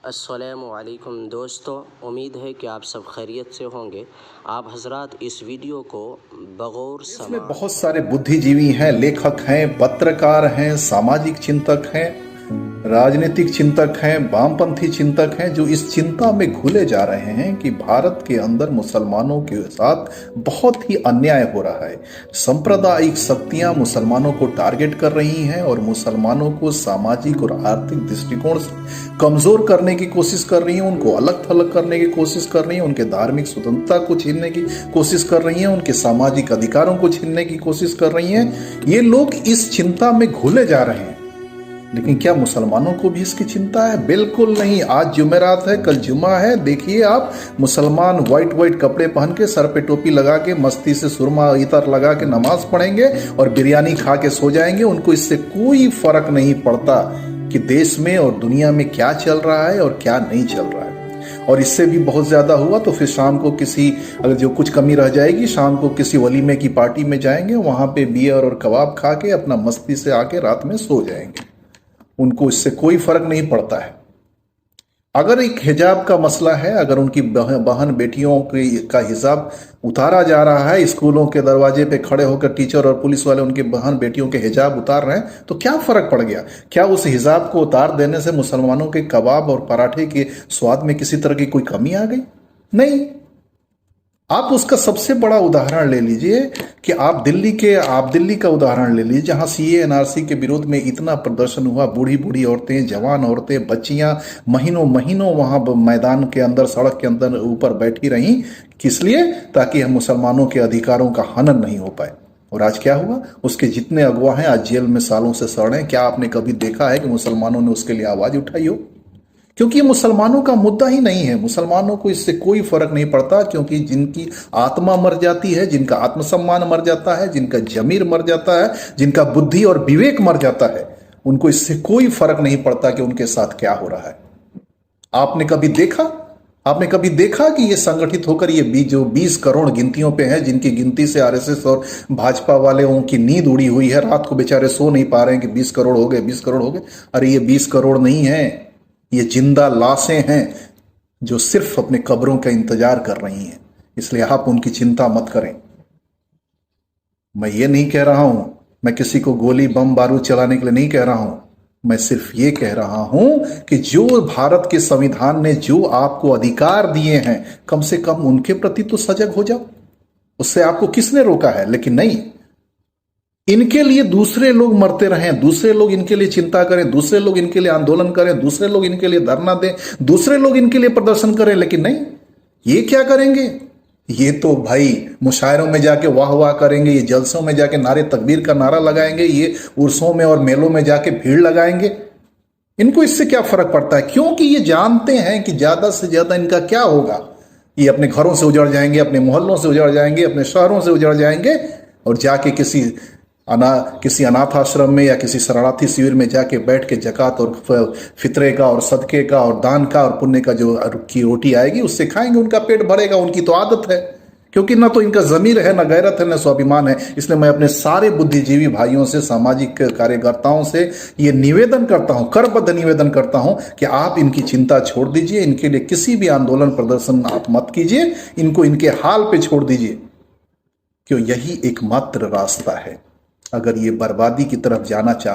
अस्सलामुअलैकुम दोस्तों, उम्मीद है कि आप सब खैरियत से होंगे। आप हजरात इस वीडियो को बगौर इसमें बहुत सारे बुद्धिजीवी हैं, लेखक हैं, पत्रकार हैं, सामाजिक चिंतक हैं, राजनीतिक चिंतक हैं, वामपंथी चिंतक हैं, जो इस चिंता में घुले जा रहे हैं कि भारत के अंदर मुसलमानों के साथ बहुत ही अन्याय हो रहा है। सांप्रदायिक शक्तियां मुसलमानों को टारगेट कर रही हैं और मुसलमानों को सामाजिक और आर्थिक दृष्टिकोण से कमजोर करने की कोशिश कर रही हैं, उनको अलग थलग करने की कोशिश कर रही हैं, उनके धार्मिक स्वतंत्रता को छीनने की कोशिश कर रही हैं, उनके सामाजिक अधिकारों को छीनने की कोशिश कर रही हैं। ये लोग इस चिंता में घुले जा रहे हैं। लेकिन क्या मुसलमानों को भी इसकी चिंता है? बिल्कुल नहीं। आज जुमेरात है, कल जुमा है। देखिए आप, मुसलमान व्हाइट कपड़े पहन के, सर पे टोपी लगा के, मस्ती से सुरमा इतर लगा के नमाज पढ़ेंगे और बिरयानी खा के सो जाएंगे। उनको इससे कोई फर्क नहीं पड़ता कि देश में और दुनिया में क्या चल रहा है और क्या नहीं चल रहा है। और इससे भी बहुत ज्यादा हुआ तो फिर शाम को किसी, अगर जो कुछ कमी रह जाएगी, शाम को किसी वलीमे की पार्टी में जाएंगे, वहां पे बियर और कबाब खा के अपना मस्ती से आके रात में सो जाएंगे। उनको इससे कोई फर्क नहीं पड़ता है। अगर एक हिजाब का मसला है, अगर उनकी बहन बेटियों का हिजाब उतारा जा रहा है, स्कूलों के दरवाजे पे खड़े होकर टीचर और पुलिस वाले उनके बहन बेटियों के हिजाब उतार रहे हैं, तो क्या फर्क पड़ गया? क्या उस हिजाब को उतार देने से मुसलमानों के कबाब और पराठे के स्वाद में किसी तरह की कोई कमी आ गई? नहीं। आप उसका सबसे बड़ा उदाहरण ले लीजिए कि आप दिल्ली का उदाहरण ले लीजिए, जहां सीए एनआरसी के विरोध में इतना प्रदर्शन हुआ। बूढ़ी बूढ़ी औरतें, जवान औरतें, बच्चियां महीनों महीनों वहां मैदान के अंदर, सड़क के अंदर ऊपर बैठी रहीं। किस लिए? ताकि हम मुसलमानों के अधिकारों का हनन नहीं हो पाए। और आज क्या हुआ? उसके जितने अगवा हैं आज जेल में सालों से सड़ रहे हैं। क्या आपने कभी देखा है कि मुसलमानों ने उसके लिए आवाज उठाई हो? क्योंकि ये मुसलमानों का मुद्दा ही नहीं है। मुसलमानों को इससे कोई फर्क नहीं पड़ता, क्योंकि जिनकी आत्मा मर जाती है, जिनका आत्मसम्मान मर जाता है, जिनका जमीर मर जाता है, जिनका बुद्धि और विवेक मर जाता है, उनको इससे कोई फर्क नहीं पड़ता कि उनके साथ क्या हो रहा है। आपने कभी देखा कि ये संगठित होकर ये जो 20 करोड़ गिनतियों पे है, जिनकी गिनती से आरएसएस और भाजपा वाले की नींद उड़ी हुई है, रात को बेचारे सो नहीं पा रहे हैं कि 20 करोड़ हो गए, 20 करोड़ हो गए। अरे ये 20 करोड़ नहीं है, ये जिंदा लाशें हैं जो सिर्फ अपने कब्रों का इंतजार कर रही हैं। इसलिए आप उनकी चिंता मत करें। मैं ये नहीं कह रहा हूं, मैं किसी को गोली बम बारूद चलाने के लिए नहीं कह रहा हूं। मैं सिर्फ ये कह रहा हूं कि जो भारत के संविधान ने जो आपको अधिकार दिए हैं, कम से कम उनके प्रति तो सजग हो जाओ। उससे आपको किसने रोका है? लेकिन नहीं, इनके लिए दूसरे लोग मरते रहें, दूसरे लोग इनके लिए चिंता करें, दूसरे लोग इनके लिए आंदोलन करें, दूसरे लोग इनके लिए धरना दें, दूसरे लोग इनके लिए प्रदर्शन करें। लेकिन नहीं, ये क्या करेंगे? ये तो भाई मुशायरों में जाके वाह वाह करेंगे, ये जलसों में जाके नारे तकबीर का नारा लगाएंगे, ये उर्सों में और मेलों में जाके भीड़ लगाएंगे। इनको इससे क्या फर्क पड़ता है? क्योंकि ये जानते हैं कि ज्यादा से ज्यादा इनका क्या होगा। ये अपने घरों से उजड़ जाएंगे, अपने मोहल्लों से उजड़ जाएंगे, अपने शहरों से उजड़ जाएंगे और जाके किसी अनाथ आश्रम में या किसी शरणार्थी शिविर में जाके बैठ के जकात और फितरे का और सदके का और दान का और पुण्य का जो की रोटी आएगी उससे खाएंगे, उनका पेट भरेगा। उनकी तो आदत है, क्योंकि ना तो इनका जमीर है, ना गैरत है, ना स्वाभिमान है। इसलिए मैं अपने सारे बुद्धिजीवी भाइयों से, सामाजिक कार्यकर्ताओं से ये निवेदन करता हूं, करबद्ध निवेदन करता हूं कि आप इनकी चिंता छोड़ दीजिए। इनके लिए किसी भी आंदोलन प्रदर्शन आप मत कीजिए, इनको इनके हाल पे छोड़ दीजिए, क्यों यही एकमात्र रास्ता है। अगर ये बर्बादी की तरफ जाना चाहते